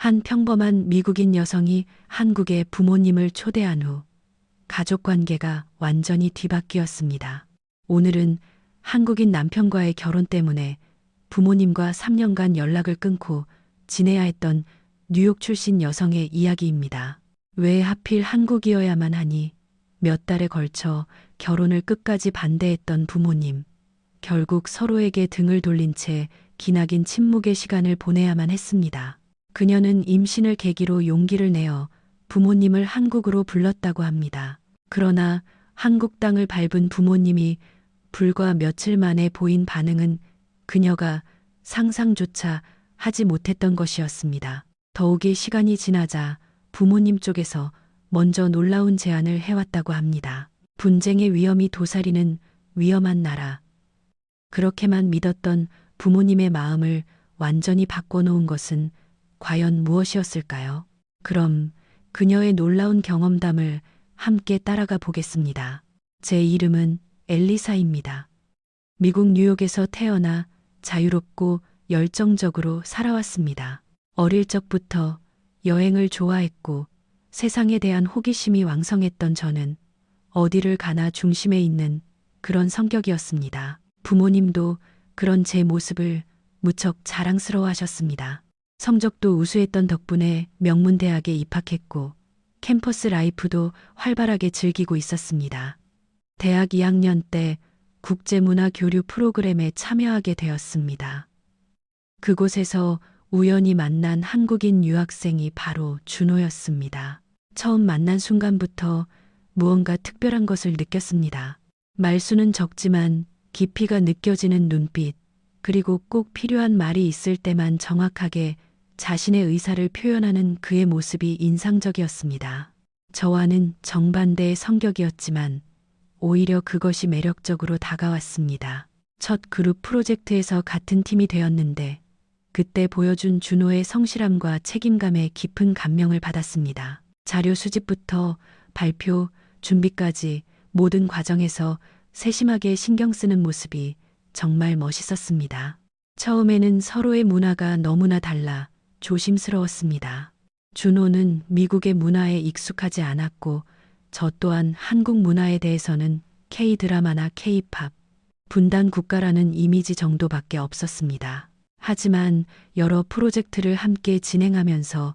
한 평범한 미국인 여성이 한국에 부모님을 초대한 후 가족 관계가 완전히 뒤바뀌었습니다. 오늘은 한국인 남편과의 결혼 때문에 부모님과 3년간 연락을 끊고 지내야 했던 뉴욕 출신 여성의 이야기입니다. 왜 하필 한국이어야만 하니 몇 달에 걸쳐 결혼을 끝까지 반대했던 부모님. 결국 서로에게 등을 돌린 채 기나긴 침묵의 시간을 보내야만 했습니다. 그녀는 임신을 계기로 용기를 내어 부모님을 한국으로 불렀다고 합니다. 그러나 한국 땅을 밟은 부모님이 불과 며칠 만에 보인 반응은 그녀가 상상조차 하지 못했던 것이었습니다. 더욱이 시간이 지나자 부모님 쪽에서 먼저 놀라운 제안을 해왔다고 합니다. 분쟁의 위험이 도사리는 위험한 나라. 그렇게만 믿었던 부모님의 마음을 완전히 바꿔놓은 것은 과연 무엇이었을까요? 그럼 그녀의 놀라운 경험담을 함께 따라가 보겠습니다. 제 이름은 엘리사입니다. 미국 뉴욕에서 태어나 자유롭고 열정적으로 살아왔습니다. 어릴 적부터 여행을 좋아했고 세상에 대한 호기심이 왕성했던 저는 어디를 가나 중심에 있는 그런 성격이었습니다. 부모님도 그런 제 모습을 무척 자랑스러워하셨습니다. 성적도 우수했던 덕분에 명문대학에 입학했고 캠퍼스 라이프도 활발하게 즐기고 있었습니다. 대학 2학년 때 국제문화교류 프로그램에 참여하게 되었습니다. 그곳에서 우연히 만난 한국인 유학생이 바로 준호였습니다. 처음 만난 순간부터 무언가 특별한 것을 느꼈습니다. 말수는 적지만 깊이가 느껴지는 눈빛, 그리고 꼭 필요한 말이 있을 때만 정확하게 자신의 의사를 표현하는 그의 모습이 인상적이었습니다. 저와는 정반대의 성격이었지만 오히려 그것이 매력적으로 다가왔습니다. 첫 그룹 프로젝트에서 같은 팀이 되었는데 그때 보여준 준호의 성실함과 책임감에 깊은 감명을 받았습니다. 자료 수집부터 발표, 준비까지 모든 과정에서 세심하게 신경 쓰는 모습이 정말 멋있었습니다. 처음에는 서로의 문화가 너무나 달라 조심스러웠습니다. 준호는 미국의 문화에 익숙하지 않았고 저 또한 한국 문화에 대해서는 K-드라마나 K-팝, 분단 국가라는 이미지 정도밖에 없었습니다. 하지만 여러 프로젝트를 함께 진행하면서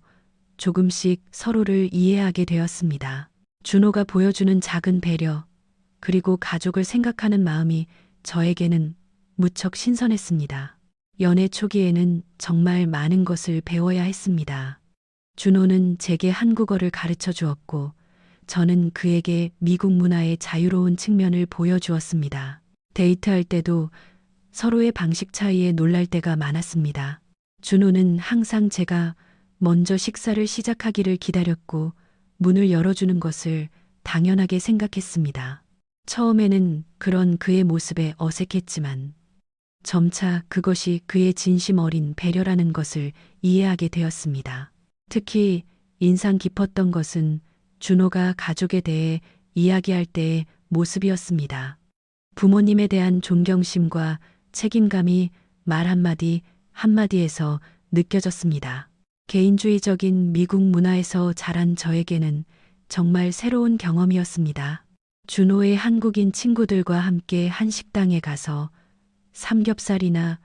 조금씩 서로를 이해하게 되었습니다. 준호가 보여주는 작은 배려, 그리고 가족을 생각하는 마음이 저에게는 무척 신선했습니다. 연애 초기에는 정말 많은 것을 배워야 했습니다. 준호는 제게 한국어를 가르쳐 주었고 저는 그에게 미국 문화의 자유로운 측면을 보여주었습니다. 데이트할 때도 서로의 방식 차이에 놀랄 때가 많았습니다. 준호는 항상 제가 먼저 식사를 시작하기를 기다렸고 문을 열어주는 것을 당연하게 생각했습니다. 처음에는 그런 그의 모습에 어색했지만 점차 그것이 그의 진심 어린 배려라는 것을 이해하게 되었습니다. 특히 인상 깊었던 것은 준호가 가족에 대해 이야기할 때의 모습이었습니다. 부모님에 대한 존경심과 책임감이 말 한마디 한마디에서 느껴졌습니다. 개인주의적인 미국 문화에서 자란 저에게는 정말 새로운 경험이었습니다. 준호의 한국인 친구들과 함께 한 식당에 가서 삼겹살이나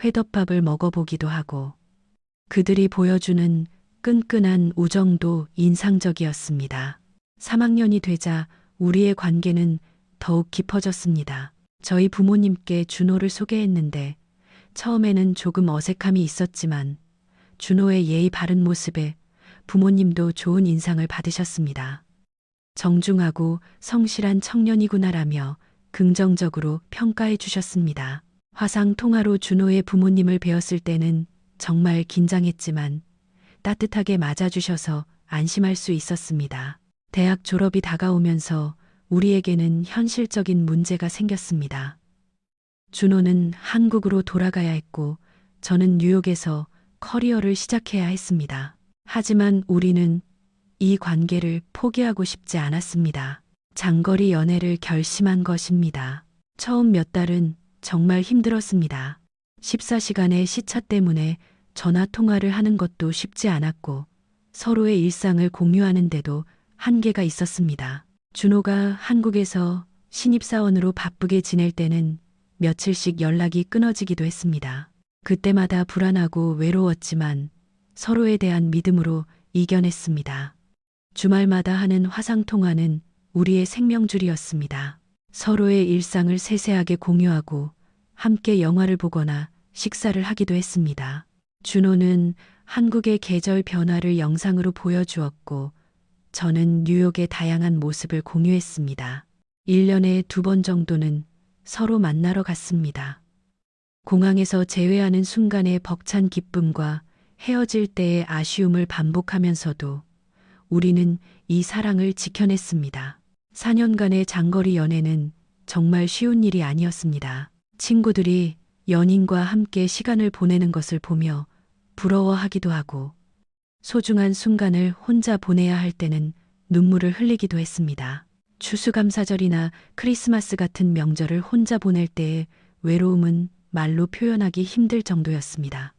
회덮밥을 먹어보기도 하고 그들이 보여주는 끈끈한 우정도 인상적이었습니다. 3학년이 되자 우리의 관계는 더욱 깊어졌습니다. 저희 부모님께 준호를 소개했는데 처음에는 조금 어색함이 있었지만 준호의 예의 바른 모습에 부모님도 좋은 인상을 받으셨습니다. 정중하고 성실한 청년이구나라며 긍정적으로 평가해 주셨습니다. 화상 통화로 준호의 부모님을 뵈었을 때는 정말 긴장했지만 따뜻하게 맞아주셔서 안심할 수 있었습니다. 대학 졸업이 다가오면서 우리에게는 현실적인 문제가 생겼습니다. 준호는 한국으로 돌아가야 했고 저는 뉴욕에서 커리어를 시작해야 했습니다. 하지만 우리는 이 관계를 포기하고 싶지 않았습니다. 장거리 연애를 결심한 것입니다. 처음 몇 달은 정말 힘들었습니다. 14시간의 시차 때문에 전화 통화를 하는 것도 쉽지 않았고 서로의 일상을 공유하는데도 한계가 있었습니다. 준호가 한국에서 신입사원으로 바쁘게 지낼 때는 며칠씩 연락이 끊어지기도 했습니다. 그때마다 불안하고 외로웠지만 서로에 대한 믿음으로 이겨냈습니다. 주말마다 하는 화상통화는 우리의 생명줄이었습니다. 서로의 일상을 세세하게 공유하고 함께 영화를 보거나 식사를 하기도 했습니다. 준호는 한국의 계절 변화를 영상으로 보여주었고 저는 뉴욕의 다양한 모습을 공유했습니다. 1년에 2번 정도는 서로 만나러 갔습니다. 공항에서 재회하는 순간의 벅찬 기쁨과 헤어질 때의 아쉬움을 반복하면서도 우리는 이 사랑을 지켜냈습니다. 4년간의 장거리 연애는 정말 쉬운 일이 아니었습니다. 친구들이 연인과 함께 시간을 보내는 것을 보며 부러워하기도 하고 소중한 순간을 혼자 보내야 할 때는 눈물을 흘리기도 했습니다. 추수감사절이나 크리스마스 같은 명절을 혼자 보낼 때의 외로움은 말로 표현하기 힘들 정도였습니다.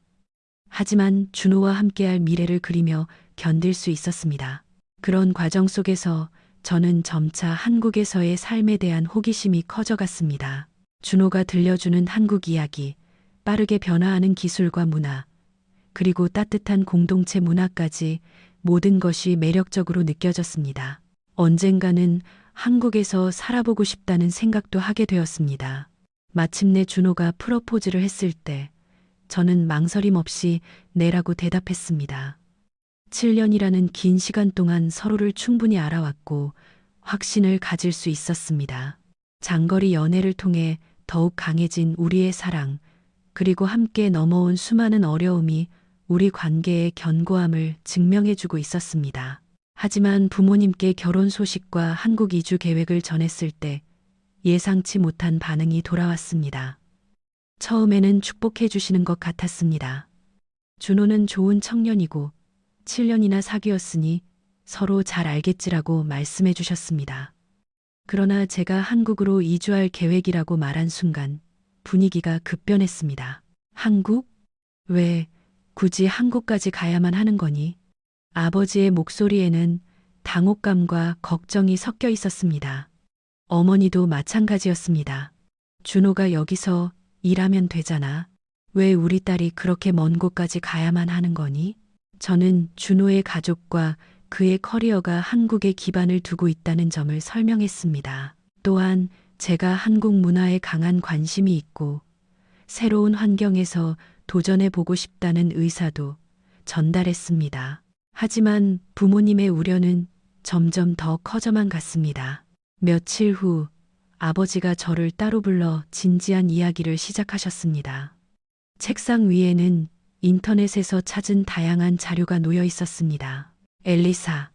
하지만 준호와 함께할 미래를 그리며 견딜 수 있었습니다. 그런 과정 속에서 저는 점차 한국에서의 삶에 대한 호기심이 커져갔습니다. 준호가 들려주는 한국 이야기, 빠르게 변화하는 기술과 문화, 그리고 따뜻한 공동체 문화까지 모든 것이 매력적으로 느껴졌습니다. 언젠가는 한국에서 살아보고 싶다는 생각도 하게 되었습니다. 마침내 준호가 프러포즈를 했을 때 저는 망설임 없이 네라고 대답했습니다. 7년이라는 긴 시간 동안 서로를 충분히 알아왔고 확신을 가질 수 있었습니다. 장거리 연애를 통해 더욱 강해진 우리의 사랑, 그리고 함께 넘어온 수많은 어려움이 우리 관계의 견고함을 증명해주고 있었습니다. 하지만 부모님께 결혼 소식과 한국 이주 계획을 전했을 때 예상치 못한 반응이 돌아왔습니다. 처음에는 축복해 주시는 것 같았습니다. 준호는 좋은 청년이고 7년이나 사귀었으니 서로 잘 알겠지라고 말씀해 주셨습니다. 그러나 제가 한국으로 이주할 계획이라고 말한 순간 분위기가 급변했습니다. 한국? 왜 굳이 한국까지 가야만 하는 거니? 아버지의 목소리에는 당혹감과 걱정이 섞여 있었습니다. 어머니도 마찬가지였습니다. 준호가 여기서 일하면 되잖아. 왜 우리 딸이 그렇게 먼 곳까지 가야만 하는 거니? 저는 준호의 가족과 그의 커리어가 한국에 기반을 두고 있다는 점을 설명했습니다. 또한 제가 한국 문화에 강한 관심이 있고 새로운 환경에서 도전해 보고 싶다는 의사도 전달했습니다. 하지만 부모님의 우려는 점점 더 커져만 갔습니다. 며칠 후 아버지가 저를 따로 불러 진지한 이야기를 시작하셨습니다. 책상 위에는 인터넷에서 찾은 다양한 자료가 놓여 있었습니다. 엘리사,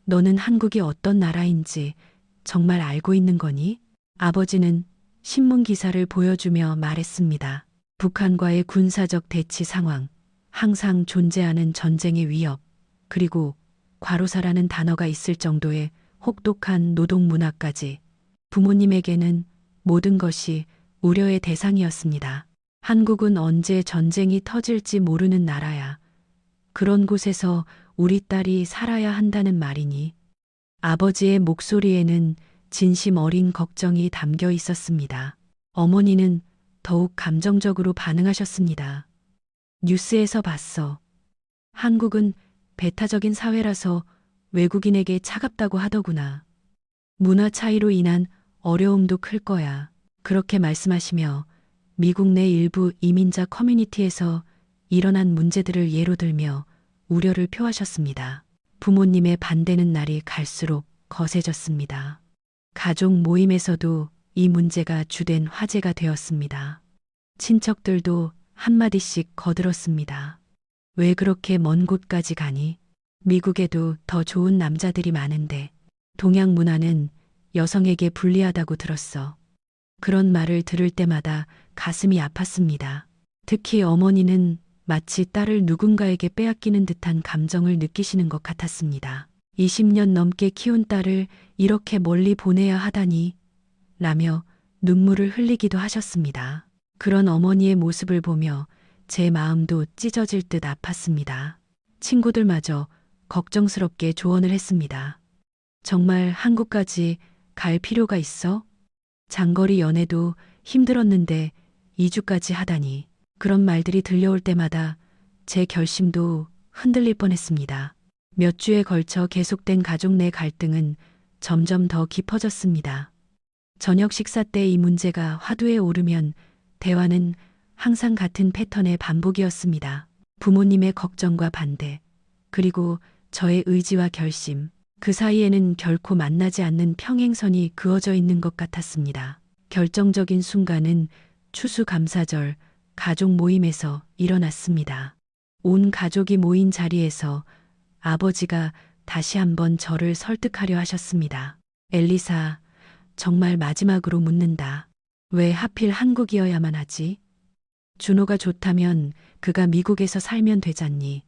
너는 한국이 어떤 나라인지 정말 알고 있는 거니? 아버지는 신문 기사를 보여주며 말했습니다. 북한과의 군사적 대치 상황, 항상 존재하는 전쟁의 위협, 그리고 과로사라는 단어가 있을 정도의 혹독한 노동 문화까지 부모님에게는 모든 것이 우려의 대상이었습니다. 한국은 언제 전쟁이 터질지 모르는 나라야. 그런 곳에서 우리 딸이 살아야 한다는 말이니. 아버지의 목소리에는 진심 어린 걱정이 담겨 있었습니다. 어머니는 더욱 감정적으로 반응하셨습니다. 뉴스에서 봤어. 한국은 배타적인 사회라서 외국인에게 차갑다고 하더구나. 문화 차이로 인한 어려움도 클 거야. 그렇게 말씀하시며 미국 내 일부 이민자 커뮤니티에서 일어난 문제들을 예로 들며 우려를 표하셨습니다. 부모님의 반대는 날이 갈수록 거세졌습니다. 가족 모임에서도 이 문제가 주된 화제가 되었습니다. 친척들도 한마디씩 거들었습니다. 왜 그렇게 먼 곳까지 가니? 미국에도 더 좋은 남자들이 많은데 동양 문화는 여성에게 불리하다고 들었어. 그런 말을 들을 때마다 가슴이 아팠습니다. 특히 어머니는 마치 딸을 누군가에게 빼앗기는 듯한 감정을 느끼시는 것 같았습니다. 20년 넘게 키운 딸을 이렇게 멀리 보내야 하다니 라며 눈물을 흘리기도 하셨습니다. 그런 어머니의 모습을 보며 제 마음도 찢어질 듯 아팠습니다. 친구들마저 걱정스럽게 조언을 했습니다. 정말 한국까지 갈 필요가 있어? 장거리 연애도 힘들었는데 2주까지 하다니. 그런 말들이 들려올 때마다 제 결심도 흔들릴 뻔했습니다. 몇 주에 걸쳐 계속된 가족 내 갈등은 점점 더 깊어졌습니다. 저녁 식사 때 이 문제가 화두에 오르면 대화는 항상 같은 패턴의 반복이었습니다. 부모님의 걱정과 반대, 그리고 저의 의지와 결심, 그 사이에는 결코 만나지 않는 평행선이 그어져 있는 것 같았습니다. 결정적인 순간은 추수감사절 가족 모임에서 일어났습니다. 온 가족이 모인 자리에서 아버지가 다시 한번 저를 설득하려 하셨습니다. 엘리사, 정말 마지막으로 묻는다. 왜 하필 한국이어야만 하지? 준호가 좋다면 그가 미국에서 살면 되잖니.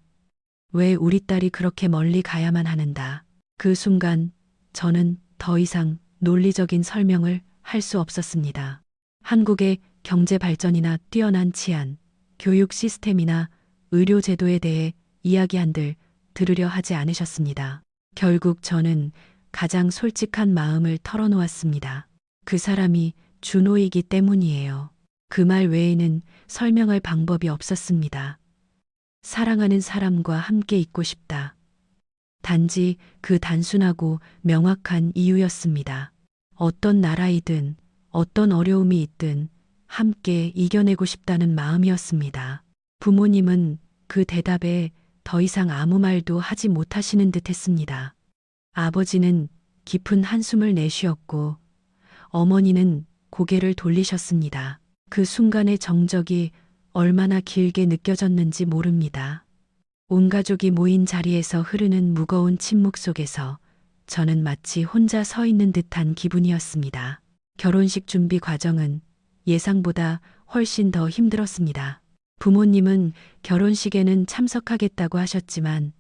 왜 우리 딸이 그렇게 멀리 가야만 하는다. 그 순간 저는 더 이상 논리적인 설명을 할 수 없었습니다. 한국의 경제 발전이나 뛰어난 치안, 교육 시스템이나 의료 제도에 대해 이야기한들 들으려 하지 않으셨습니다. 결국 저는 가장 솔직한 마음을 털어놓았습니다. 그 사람이 준호이기 때문이에요. 그 말 외에는 설명할 방법이 없었습니다. 사랑하는 사람과 함께 있고 싶다. 단지 그 단순하고 명확한 이유였습니다. 어떤 나라이든 어떤 어려움이 있든 함께 이겨내고 싶다는 마음이었습니다. 부모님은 그 대답에 더 이상 아무 말도 하지 못하시는 듯 했습니다. 아버지는 깊은 한숨을 내쉬었고 어머니는 고개를 돌리셨습니다. 그 순간의 정적이 얼마나 길게 느껴졌는지 모릅니다. 온 가족이 모인 자리에서 흐르는 무거운 침묵 속에서 저는 마치 혼자 서 있는 듯한 기분이었습니다. 결혼식 준비 과정은 예상보다 훨씬 더 힘들었습니다. 부모님은 결혼식에는 참석하겠다고 하셨지만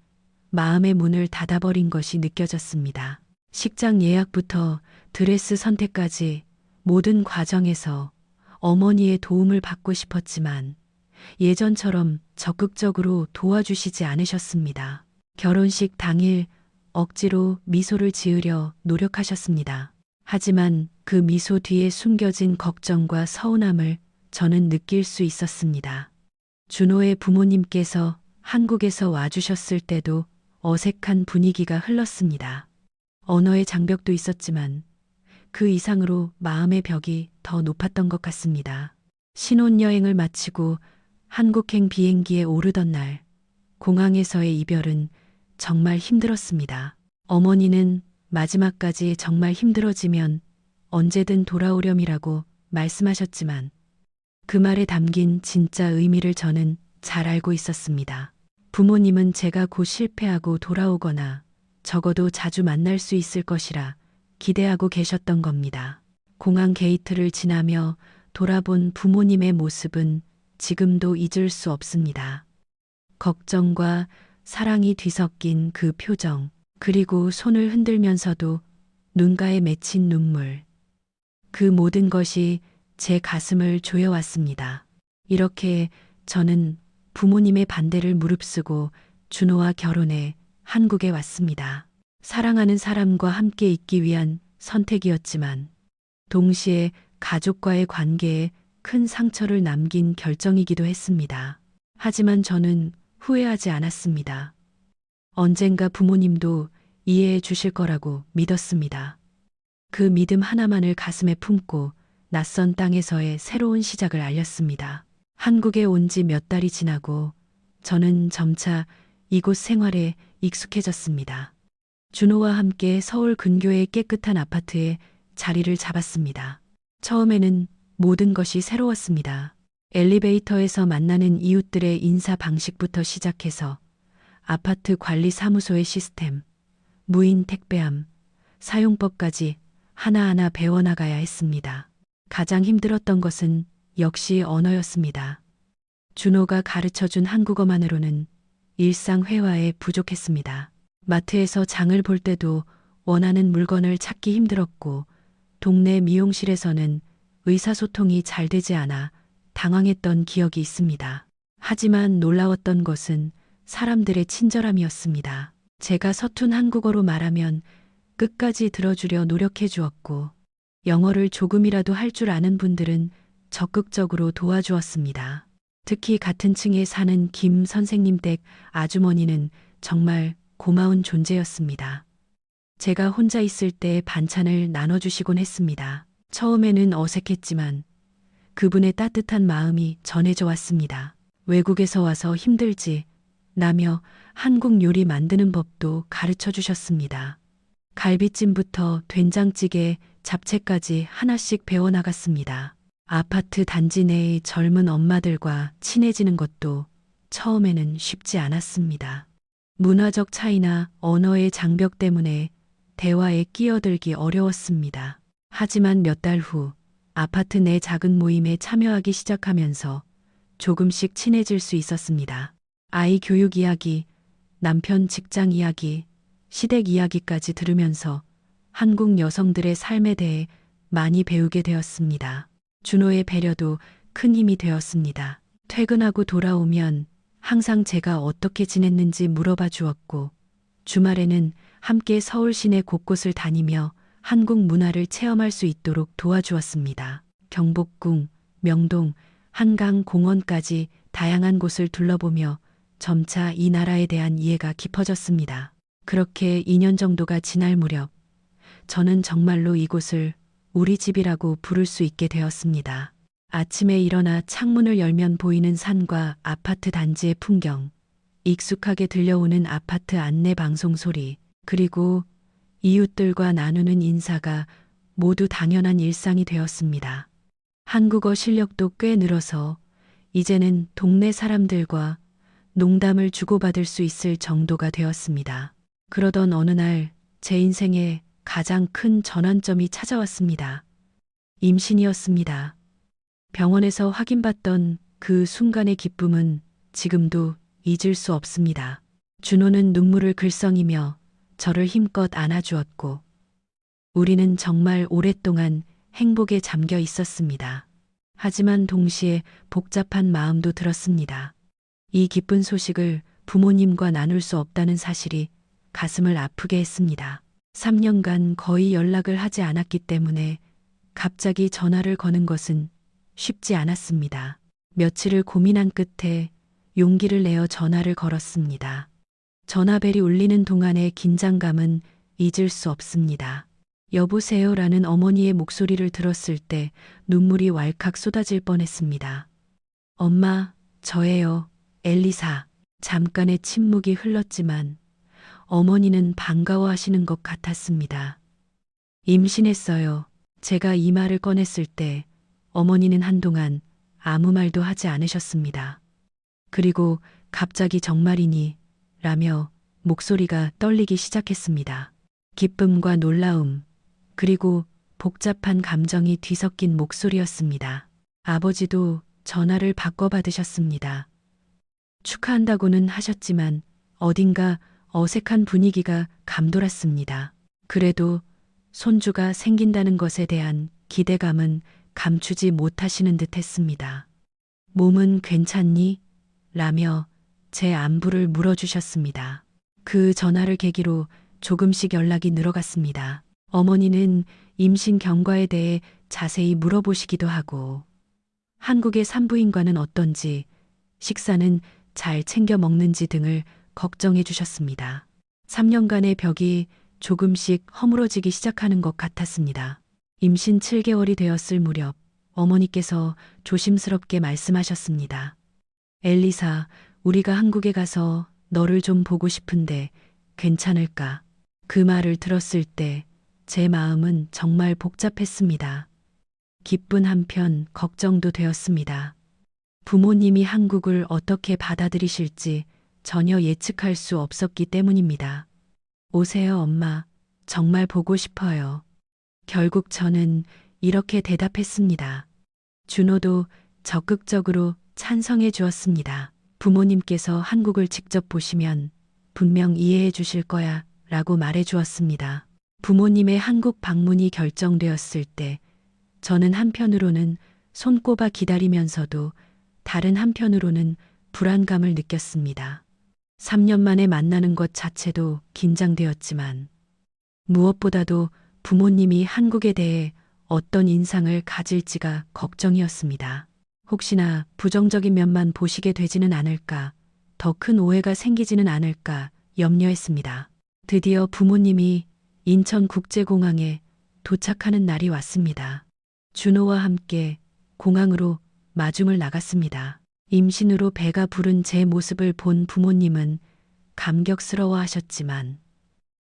마음의 문을 닫아버린 것이 느껴졌습니다. 식장 예약부터 드레스 선택까지 모든 과정에서 어머니의 도움을 받고 싶었지만 예전처럼 적극적으로 도와주시지 않으셨습니다. 결혼식 당일 억지로 미소를 지으려 노력하셨습니다. 하지만 그 미소 뒤에 숨겨진 걱정과 서운함을 저는 느낄 수 있었습니다. 준호의 부모님께서 한국에서 와주셨을 때도 어색한 분위기가 흘렀습니다. 언어의 장벽도 있었지만 그 이상으로 마음의 벽이 더 높았던 것 같습니다. 신혼여행을 마치고 한국행 비행기에 오르던 날, 공항에서의 이별은 정말 힘들었습니다. 어머니는 마지막까지 정말 힘들어지면 언제든 돌아오렴이라고 말씀하셨지만 그 말에 담긴 진짜 의미를 저는 잘 알고 있었습니다. 부모님은 제가 곧 실패하고 돌아오거나 적어도 자주 만날 수 있을 것이라 기대하고 계셨던 겁니다. 공항 게이트를 지나며 돌아본 부모님의 모습은 지금도 잊을 수 없습니다. 걱정과 사랑이 뒤섞인 그 표정, 그리고 손을 흔들면서도 눈가에 맺힌 눈물. 그 모든 것이 제 가슴을 조여왔습니다. 이렇게 저는 부모님의 반대를 무릅쓰고 준호와 결혼해 한국에 왔습니다. 사랑하는 사람과 함께 있기 위한 선택이었지만 동시에 가족과의 관계에 큰 상처를 남긴 결정이기도 했습니다. 하지만 저는 후회하지 않았습니다. 언젠가 부모님도 이해해 주실 거라고 믿었습니다. 그 믿음 하나만을 가슴에 품고 낯선 땅에서의 새로운 시작을 알렸습니다. 한국에 온 지 몇 달이 지나고 저는 점차 이곳 생활에 익숙해졌습니다. 준호와 함께 서울 근교의 깨끗한 아파트에 자리를 잡았습니다. 처음에는 모든 것이 새로웠습니다. 엘리베이터에서 만나는 이웃들의 인사 방식부터 시작해서 아파트 관리 사무소의 시스템, 무인 택배함, 사용법까지 하나하나 배워나가야 했습니다. 가장 힘들었던 것은 역시 언어였습니다. 준호가 가르쳐준 한국어만으로는 일상 회화에 부족했습니다. 마트에서 장을 볼 때도 원하는 물건을 찾기 힘들었고 동네 미용실에서는 의사소통이 잘 되지 않아 당황했던 기억이 있습니다. 하지만 놀라웠던 것은 사람들의 친절함이었습니다. 제가 서툰 한국어로 말하면 끝까지 들어주려 노력해 주었고, 영어를 조금이라도 할 줄 아는 분들은 적극적으로 도와주었습니다. 특히 같은 층에 사는 김 선생님 댁 아주머니는 정말 고마운 존재였습니다. 제가 혼자 있을 때 반찬을 나눠주시곤 했습니다. 처음에는 어색했지만 그분의 따뜻한 마음이 전해져 왔습니다. 외국에서 와서 힘들지 라며 한국 요리 만드는 법도 가르쳐 주셨습니다. 갈비찜부터 된장찌개, 잡채까지 하나씩 배워나갔습니다. 아파트 단지 내의 젊은 엄마들과 친해지는 것도 처음에는 쉽지 않았습니다. 문화적 차이나 언어의 장벽 때문에 대화에 끼어들기 어려웠습니다. 하지만 몇 달 후 아파트 내 작은 모임에 참여하기 시작하면서 조금씩 친해질 수 있었습니다. 아이 교육 이야기, 남편 직장 이야기, 시댁 이야기까지 들으면서 한국 여성들의 삶에 대해 많이 배우게 되었습니다. 준호의 배려도 큰 힘이 되었습니다. 퇴근하고 돌아오면 항상 제가 어떻게 지냈는지 물어봐 주었고, 주말에는 함께 서울 시내 곳곳을 다니며 한국 문화를 체험할 수 있도록 도와주었습니다. 경복궁, 명동, 한강 공원까지 다양한 곳을 둘러보며 점차 이 나라에 대한 이해가 깊어졌습니다. 그렇게 2년 정도가 지날 무렵 저는 정말로 이곳을 우리 집이라고 부를 수 있게 되었습니다. 아침에 일어나 창문을 열면 보이는 산과 아파트 단지의 풍경, 익숙하게 들려오는 아파트 안내 방송 소리, 그리고 이웃들과 나누는 인사가 모두 당연한 일상이 되었습니다. 한국어 실력도 꽤 늘어서 이제는 동네 사람들과 농담을 주고받을 수 있을 정도가 되었습니다. 그러던 어느 날 제 인생에 가장 큰 전환점이 찾아왔습니다. 임신이었습니다. 병원에서 확인받던 그 순간의 기쁨은 지금도 잊을 수 없습니다. 준호는 눈물을 글썽이며 저를 힘껏 안아주었고, 우리는 정말 오랫동안 행복에 잠겨 있었습니다. 하지만 동시에 복잡한 마음도 들었습니다. 이 기쁜 소식을 부모님과 나눌 수 없다는 사실이 가슴을 아프게 했습니다. 3년간 거의 연락을 하지 않았기 때문에 갑자기 전화를 거는 것은 쉽지 않았습니다. 며칠을 고민한 끝에 용기를 내어 전화를 걸었습니다. 전화벨이 울리는 동안의 긴장감은 잊을 수 없습니다. 여보세요라는 어머니의 목소리를 들었을 때 눈물이 왈칵 쏟아질 뻔했습니다. 엄마, 저예요, 엘리사. 잠깐의 침묵이 흘렀지만 어머니는 반가워하시는 것 같았습니다. 임신했어요. 제가 이 말을 꺼냈을 때 어머니는 한동안 아무 말도 하지 않으셨습니다. 그리고 갑자기 정말이니? 라며 목소리가 떨리기 시작했습니다. 기쁨과 놀라움, 그리고 복잡한 감정이 뒤섞인 목소리였습니다. 아버지도 전화를 바꿔 받으셨습니다. 축하한다고는 하셨지만 어딘가 어색한 분위기가 감돌았습니다. 그래도 손주가 생긴다는 것에 대한 기대감은 감추지 못하시는 듯 했습니다. 몸은 괜찮니? 라며 제 안부를 물어주셨습니다. 그 전화를 계기로 조금씩 연락이 늘어갔습니다. 어머니는 임신 경과에 대해 자세히 물어보시기도 하고, 한국의 산부인과는 어떤지, 식사는 잘 챙겨 먹는지 등을 걱정해 주셨습니다. 3년간의 벽이 조금씩 허물어지기 시작하는 것 같았습니다. 임신 7개월이 되었을 무렵 어머니께서 조심스럽게 말씀하셨습니다. 엘리사, 우리가 한국에 가서 너를 좀 보고 싶은데 괜찮을까? 그 말을 들었을 때 제 마음은 정말 복잡했습니다. 기쁜 한편 걱정도 되었습니다. 부모님이 한국을 어떻게 받아들이실지 전혀 예측할 수 없었기 때문입니다. 오세요, 엄마. 정말 보고 싶어요. 결국 저는 이렇게 대답했습니다. 준호도 적극적으로 찬성해 주었습니다. 부모님께서 한국을 직접 보시면 분명 이해해 주실 거야 라고 말해 주었습니다. 부모님의 한국 방문이 결정되었을 때 저는 한편으로는 손꼽아 기다리면서도 다른 한편으로는 불안감을 느꼈습니다. 3년 만에 만나는 것 자체도 긴장되었지만 무엇보다도 부모님이 한국에 대해 어떤 인상을 가질지가 걱정이었습니다. 혹시나 부정적인 면만 보시게 되지는 않을까, 더 큰 오해가 생기지는 않을까 염려했습니다. 드디어 부모님이 인천국제공항에 도착하는 날이 왔습니다. 준호와 함께 공항으로 마중을 나갔습니다. 임신으로 배가 부른 제 모습을 본 부모님은 감격스러워 하셨지만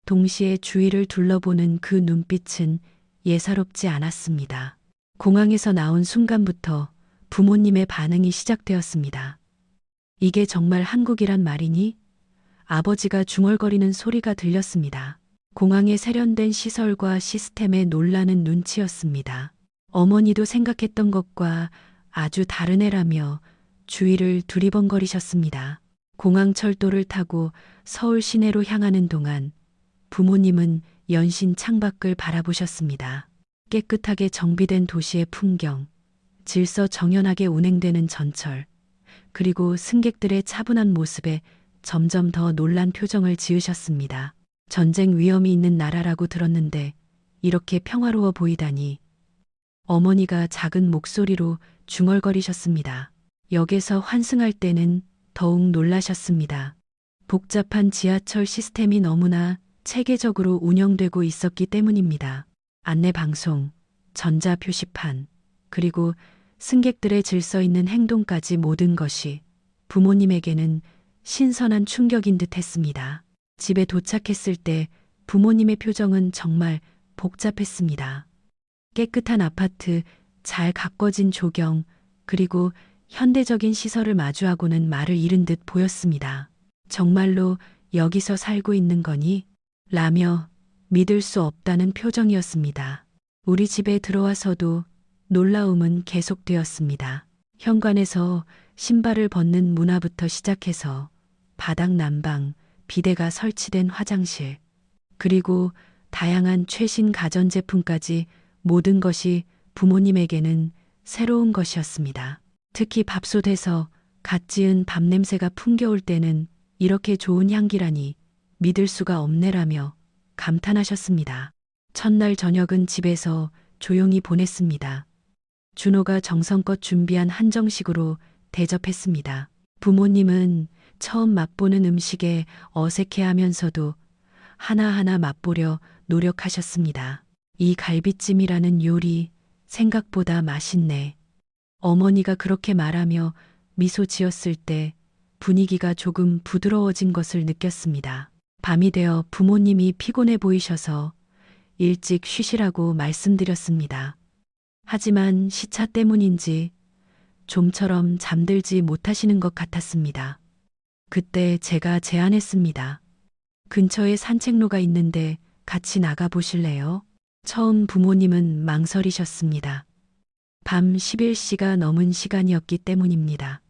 동시에 주위를 둘러보는 그 눈빛은 예사롭지 않았습니다. 공항에서 나온 순간부터 부모님의 반응이 시작되었습니다. 이게 정말 한국이란 말이니? 아버지가 중얼거리는 소리가 들렸습니다. 공항의 세련된 시설과 시스템에 놀라는 눈치였습니다. 어머니도 생각했던 것과 아주 다른 애라며 주위를 두리번거리셨습니다. 공항 철도를 타고 서울 시내로 향하는 동안 부모님은 연신 창밖을 바라보셨습니다. 깨끗하게 정비된 도시의 풍경, 질서 정연하게 운행되는 전철, 그리고 승객들의 차분한 모습에 점점 더 놀란 표정을 지으셨습니다. 전쟁 위험이 있는 나라라고 들었는데 이렇게 평화로워 보이다니. 어머니가 작은 목소리로 중얼거리셨습니다. 역에서 환승할 때는 더욱 놀라셨습니다. 복잡한 지하철 시스템이 너무나 체계적으로 운영되고 있었기 때문입니다. 안내 방송, 전자 표시판, 그리고 승객들의 질서 있는 행동까지 모든 것이 부모님에게는 신선한 충격인 듯 했습니다. 집에 도착했을 때 부모님의 표정은 정말 복잡했습니다. 깨끗한 아파트, 잘 가꿔진 조경, 그리고 현대적인 시설을 마주하고는 말을 잃은 듯 보였습니다. 정말로 여기서 살고 있는 거니? 라며 믿을 수 없다는 표정이었습니다. 우리 집에 들어와서도 놀라움은 계속되었습니다. 현관에서 신발을 벗는 문화부터 시작해서 바닥 난방, 비데가 설치된 화장실, 그리고 다양한 최신 가전제품까지 모든 것이 부모님에게는 새로운 것이었습니다. 특히 밥솥에서 갓 지은 밥 냄새가 풍겨올 때는 이렇게 좋은 향기라니 믿을 수가 없네라며 감탄하셨습니다. 첫날 저녁은 집에서 조용히 보냈습니다. 준호가 정성껏 준비한 한정식으로 대접했습니다. 부모님은 처음 맛보는 음식에 어색해하면서도 하나하나 맛보려 노력하셨습니다. 이 갈비찜이라는 요리 생각보다 맛있네. 어머니가 그렇게 말하며 미소 지었을 때 분위기가 조금 부드러워진 것을 느꼈습니다. 밤이 되어 부모님이 피곤해 보이셔서 일찍 쉬시라고 말씀드렸습니다. 하지만 시차 때문인지 좀처럼 잠들지 못하시는 것 같았습니다. 그때 제가 제안했습니다. 근처에 산책로가 있는데 같이 나가 보실래요? 처음 부모님은 망설이셨습니다. 밤 11시가 넘은 시간이었기 때문입니다.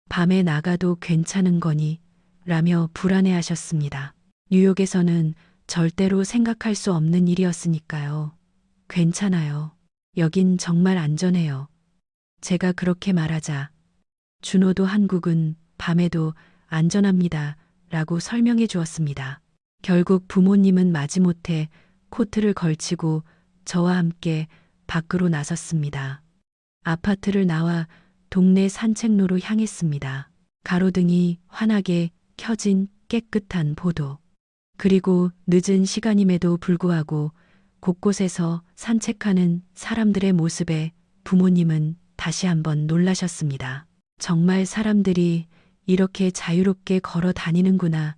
밤에 나가도 괜찮은 거니? 라며 불안해하셨습니다. 뉴욕에서는 절대로 생각할 수 없는 일이었으니까요. 괜찮아요. 여긴 정말 안전해요. 제가 그렇게 말하자 준호도 한국은 밤에도 안전합니다. 라고 설명해 주었습니다. 결국 부모님은 마지못해 코트를 걸치고 저와 함께 밖으로 나섰습니다. 아파트를 나와 동네 산책로로 향했습니다. 가로등이 환하게 켜진 깨끗한 보도. 그리고 늦은 시간임에도 불구하고 곳곳에서 산책하는 사람들의 모습에 부모님은 다시 한번 놀라셨습니다. 정말 사람들이 이렇게 자유롭게 걸어 다니는구나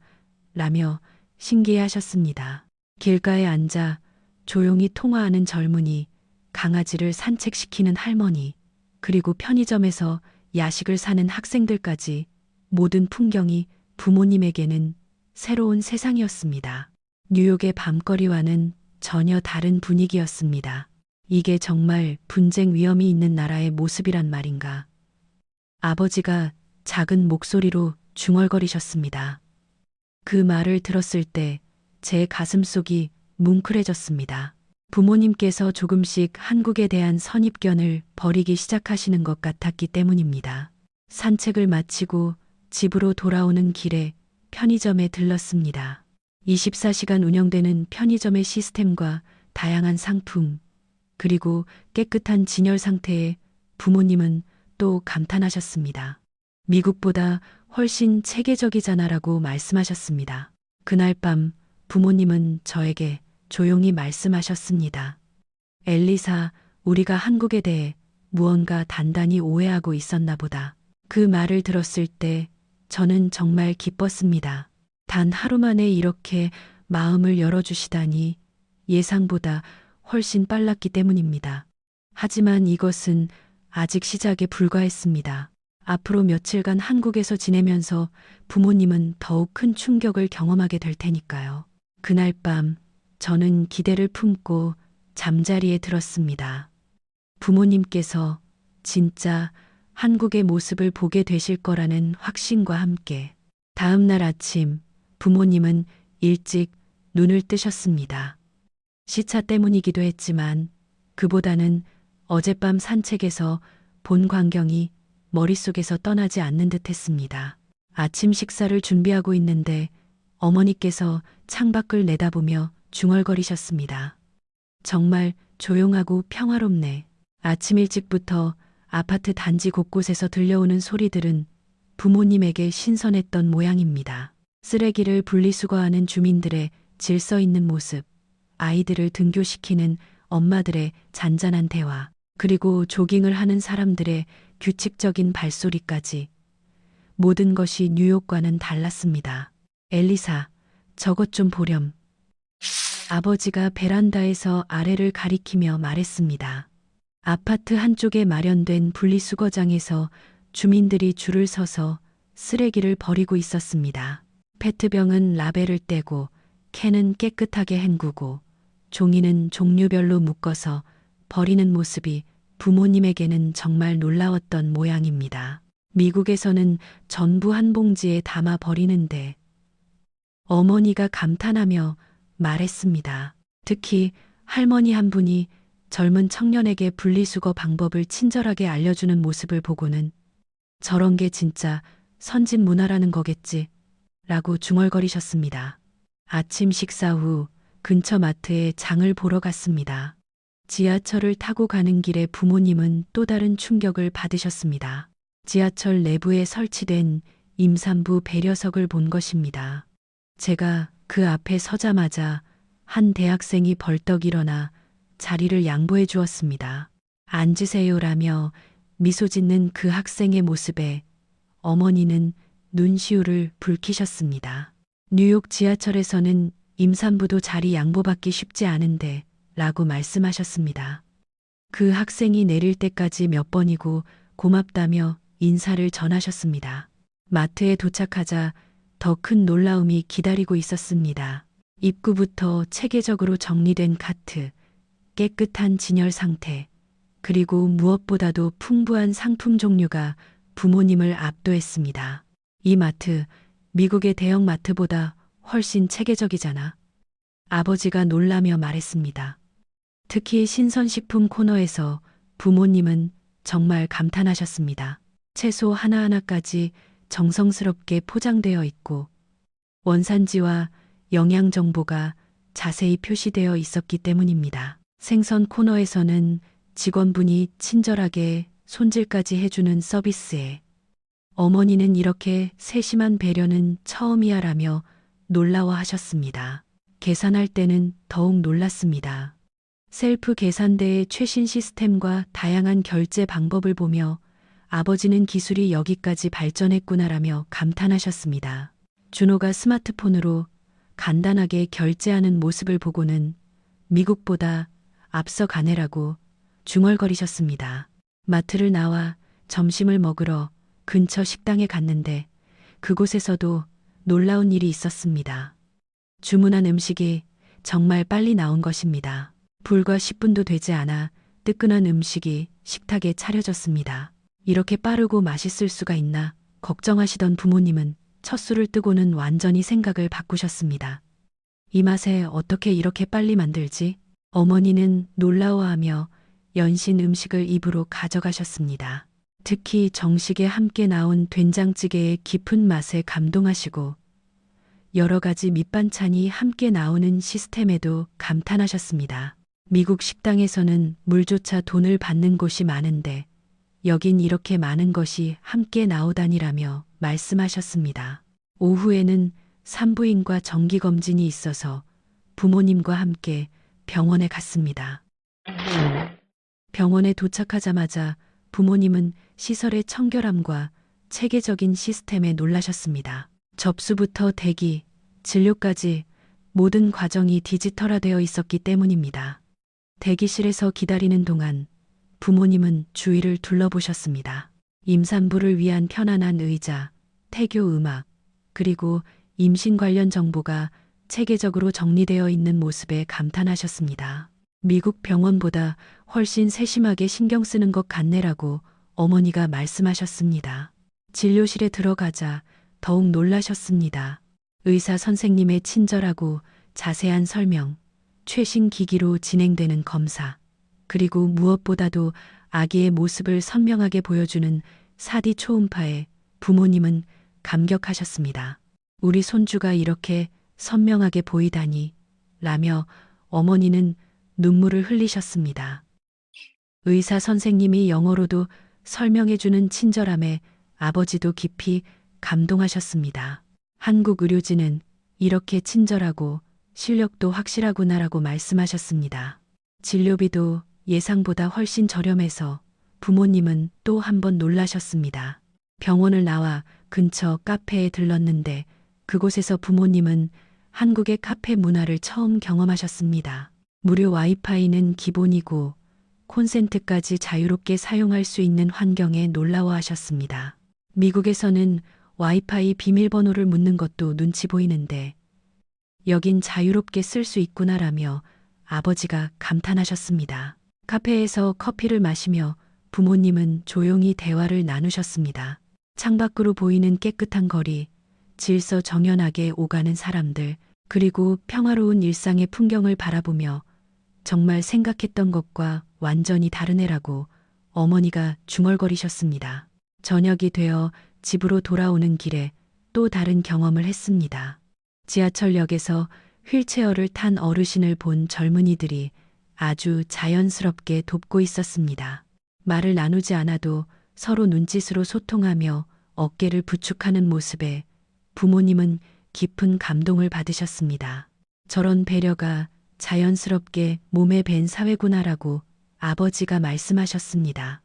라며 신기해하셨습니다. 길가에 앉아 조용히 통화하는 젊은이, 강아지를 산책시키는 할머니, 그리고 편의점에서 야식을 사는 학생들까지 모든 풍경이 부모님에게는 새로운 세상이었습니다. 뉴욕의 밤거리와는 전혀 다른 분위기였습니다. 이게 정말 분쟁 위험이 있는 나라의 모습이란 말인가. 아버지가 작은 목소리로 중얼거리셨습니다. 그 말을 들었을 때 제 가슴속이 뭉클해졌습니다. 부모님께서 조금씩 한국에 대한 선입견을 버리기 시작하시는 것 같았기 때문입니다. 산책을 마치고 집으로 돌아오는 길에 편의점에 들렀습니다. 24시간 운영되는 편의점의 시스템과 다양한 상품, 그리고 깨끗한 진열 상태에 부모님은 또 감탄하셨습니다. 미국보다 훨씬 체계적이잖아라고 말씀하셨습니다. 그날 밤 부모님은 저에게 조용히 말씀하셨습니다. 엘리사, 우리가 한국에 대해 무언가 단단히 오해하고 있었나 보다. 그 말을 들었을 때 저는 정말 기뻤습니다. 단 하루 만에 이렇게 마음을 열어주시다니 예상보다 훨씬 빨랐기 때문입니다. 하지만 이것은 아직 시작에 불과했습니다. 앞으로 며칠간 한국에서 지내면서 부모님은 더욱 큰 충격을 경험하게 될 테니까요. 그날 밤 저는 기대를 품고 잠자리에 들었습니다. 부모님께서 진짜 한국의 모습을 보게 되실 거라는 확신과 함께 다음 날 아침 부모님은 일찍 눈을 뜨셨습니다. 시차 때문이기도 했지만 그보다는 어젯밤 산책에서 본 광경이 머릿속에서 떠나지 않는 듯 했습니다. 아침 식사를 준비하고 있는데 어머니께서 창밖을 내다보며 중얼거리셨습니다. 정말 조용하고 평화롭네. 아침 일찍부터 아파트 단지 곳곳에서 들려오는 소리들은 부모님에게 신선했던 모양입니다. 쓰레기를 분리수거하는 주민들의 질서 있는 모습, 아이들을 등교시키는 엄마들의 잔잔한 대화, 그리고 조깅을 하는 사람들의 규칙적인 발소리까지 모든 것이 뉴욕과는 달랐습니다. 엘리사, 저것 좀 보렴. 아버지가 베란다에서 아래를 가리키며 말했습니다. 아파트 한쪽에 마련된 분리수거장에서 주민들이 줄을 서서 쓰레기를 버리고 있었습니다. 페트병은 라벨을 떼고 캔은 깨끗하게 헹구고 종이는 종류별로 묶어서 버리는 모습이 부모님에게는 정말 놀라웠던 모양입니다. 미국에서는 전부 한 봉지에 담아 버리는데 어머니가 감탄하며 말했습니다. 특히 할머니 한 분이 젊은 청년에게 분리수거 방법을 친절하게 알려주는 모습을 보고는 저런 게 진짜 선진 문화라는 거겠지 라고 중얼거리셨습니다. 아침 식사 후 근처 마트에 장을 보러 갔습니다. 지하철을 타고 가는 길에 부모님은 또 다른 충격을 받으셨습니다. 지하철 내부에 설치된 임산부 배려석을 본 것입니다. 제가 그 앞에 서자마자 한 대학생이 벌떡 일어나 자리를 양보해 주었습니다. 앉으세요라며 미소 짓는 그 학생의 모습에 어머니는 눈시울을 붉히셨습니다. 뉴욕 지하철에서는 임산부도 자리 양보받기 쉽지 않은데 라고 말씀하셨습니다. 그 학생이 내릴 때까지 몇 번이고 고맙다며 인사를 전하셨습니다. 마트에 도착하자 더 큰 놀라움이 기다리고 있었습니다. 입구부터 체계적으로 정리된 카트, 깨끗한 진열 상태, 그리고 무엇보다도 풍부한 상품 종류가 부모님을 압도했습니다. 이 마트, 미국의 대형 마트보다 훨씬 체계적이잖아. 아버지가 놀라며 말했습니다. 특히 신선식품 코너에서 부모님은 정말 감탄하셨습니다. 채소 하나하나까지 정성스럽게 포장되어 있고 원산지와 영양 정보가 자세히 표시되어 있었기 때문입니다. 생선 코너에서는 직원분이 친절하게 손질까지 해주는 서비스에 어머니는 이렇게 세심한 배려는 처음이야라며 놀라워하셨습니다. 계산할 때는 더욱 놀랐습니다. 셀프 계산대의 최신 시스템과 다양한 결제 방법을 보며 아버지는 기술이 여기까지 발전했구나라며 감탄하셨습니다. 준호가 스마트폰으로 간단하게 결제하는 모습을 보고는 미국보다 앞서가네라고 중얼거리셨습니다. 마트를 나와 점심을 먹으러 근처 식당에 갔는데 그곳에서도 놀라운 일이 있었습니다. 주문한 음식이 정말 빨리 나온 것입니다. 불과 10분도 되지 않아 뜨끈한 음식이 식탁에 차려졌습니다. 이렇게 빠르고 맛있을 수가 있나 걱정하시던 부모님은 첫 술을 뜨고는 완전히 생각을 바꾸셨습니다. 이 맛에 어떻게 이렇게 빨리 만들지? 어머니는 놀라워하며 연신 음식을 입으로 가져가셨습니다. 특히 정식에 함께 나온 된장찌개의 깊은 맛에 감동하시고 여러 가지 밑반찬이 함께 나오는 시스템에도 감탄하셨습니다. 미국 식당에서는 물조차 돈을 받는 곳이 많은데 여긴 이렇게 많은 것이 함께 나오다니라며 말씀하셨습니다. 오후에는 산부인과 정기검진이 있어서 부모님과 함께 병원에 갔습니다. 병원에 도착하자마자 부모님은 시설의 청결함과 체계적인 시스템에 놀라셨습니다. 접수부터 대기, 진료까지 모든 과정이 디지털화되어 있었기 때문입니다. 대기실에서 기다리는 동안 부모님은 주위를 둘러보셨습니다. 임산부를 위한 편안한 의자, 태교 음악, 그리고 임신 관련 정보가 체계적으로 정리되어 있는 모습에 감탄하셨습니다. 미국 병원보다 훨씬 세심하게 신경 쓰는 것 같네라고 어머니가 말씀하셨습니다. 진료실에 들어가자 더욱 놀라셨습니다. 의사 선생님의 친절하고 자세한 설명, 최신 기기로 진행되는 검사, 그리고 무엇보다도 아기의 모습을 선명하게 보여주는 4D 초음파에 부모님은 감격하셨습니다. 우리 손주가 이렇게 선명하게 보이다니 라며 어머니는 눈물을 흘리셨습니다. 의사 선생님이 영어로도 설명해주는 친절함에 아버지도 깊이 감동하셨습니다. 한국 의료진은 이렇게 친절하고 실력도 확실하구나라고 말씀하셨습니다. 진료비도 예상보다 훨씬 저렴해서 부모님은 또 한 번 놀라셨습니다. 병원을 나와 근처 카페에 들렀는데 그곳에서 부모님은 한국의 카페 문화를 처음 경험하셨습니다. 무료 와이파이는 기본이고 콘센트까지 자유롭게 사용할 수 있는 환경에 놀라워하셨습니다. 미국에서는 와이파이 비밀번호를 묻는 것도 눈치 보이는데 여긴 자유롭게 쓸 수 있구나라며 아버지가 감탄하셨습니다. 카페에서 커피를 마시며 부모님은 조용히 대화를 나누셨습니다. 창밖으로 보이는 깨끗한 거리, 질서 정연하게 오가는 사람들, 그리고 평화로운 일상의 풍경을 바라보며 정말 생각했던 것과 완전히 다른 애라고 어머니가 중얼거리셨습니다. 저녁이 되어 집으로 돌아오는 길에 또 다른 경험을 했습니다. 지하철역에서 휠체어를 탄 어르신을 본 젊은이들이 아주 자연스럽게 돕고 있었습니다. 말을 나누지 않아도 서로 눈짓으로 소통하며 어깨를 부축하는 모습에 부모님은 깊은 감동을 받으셨습니다. 저런 배려가 자연스럽게 몸에 밴 사회구나라고 아버지가 말씀하셨습니다.